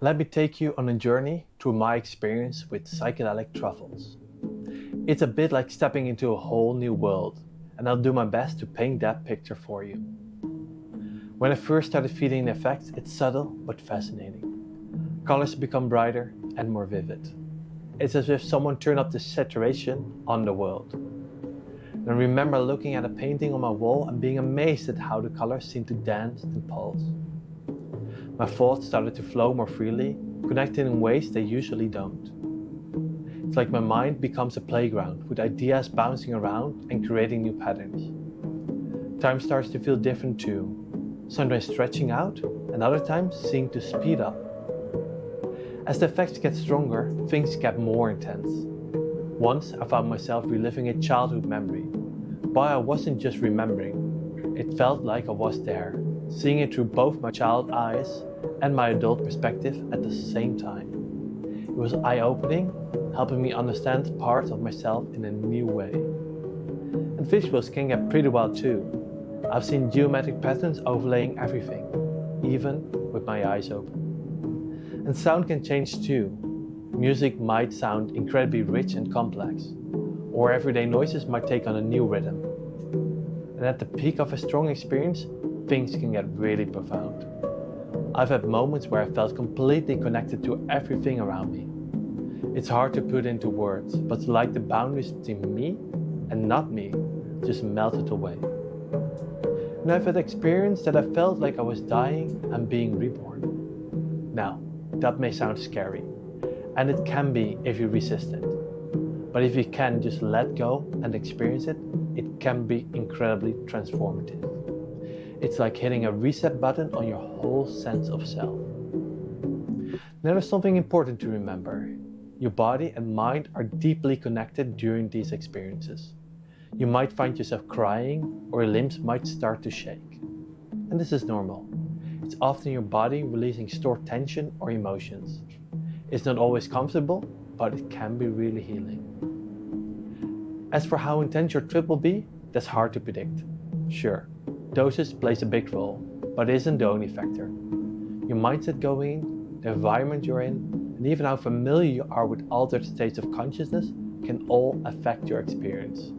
Let me take you on a journey through my experience with psychedelic truffles. It's a bit like stepping into a whole new world, and I'll do my best to paint that picture for you. When I first started feeling the effects, it's subtle but fascinating. Colors become brighter and more vivid. It's as if someone turned up the saturation on the world. And I remember looking at a painting on my wall and being amazed at how the colors seemed to dance and pulse. My thoughts started to flow more freely, connecting in ways they usually don't. It's like my mind becomes a playground with ideas bouncing around and creating new patterns. Time starts to feel different too, sometimes stretching out and other times seem to speed up. As the effects get stronger, things get more intense. Once I found myself reliving a childhood memory, but I wasn't just remembering, it felt like I was there, seeing it through both my child eyes and my adult perspective at the same time. It was eye-opening, helping me understand parts of myself in a new way. And visuals can get pretty wild too. I've seen geometric patterns overlaying everything, even with my eyes open. And sound can change too. Music might sound incredibly rich and complex, or everyday noises might take on a new rhythm. And at the peak of a strong experience, things can get really profound. I've had moments where I felt completely connected to everything around me. It's hard to put into words, but it's like the boundaries between me and not me just melted away. And I've had experience that I felt like I was dying and being reborn. Now, that may sound scary, and it can be if you resist it. But if you can just let go and experience it, it can be incredibly transformative. It's like hitting a reset button on your whole sense of self. Now there's something important to remember. Your body and mind are deeply connected during these experiences. You might find yourself crying or your limbs might start to shake. And this is normal. It's often your body releasing stored tension or emotions. It's not always comfortable, but it can be really healing. As for how intense your trip will be, that's hard to predict. Sure, dosage plays a big role, but it isn't the only factor. Your mindset going in, the environment you're in, and even how familiar you are with altered states of consciousness can all affect your experience.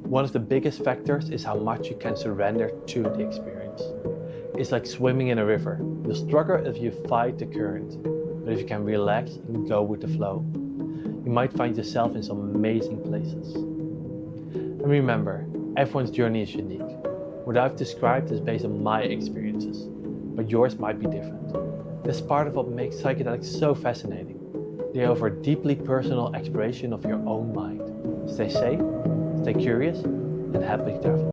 One of the biggest factors is how much you can surrender to the experience. It's like swimming in a river. You'll struggle if you fight the current, but if you can relax and go with the flow, you might find yourself in some amazing places. And remember, everyone's journey is unique. What I've described is based on my experiences, but yours might be different. That's part of what makes psychedelics so fascinating. They offer a deeply personal exploration of your own mind. Stay safe, stay curious, and happy travel.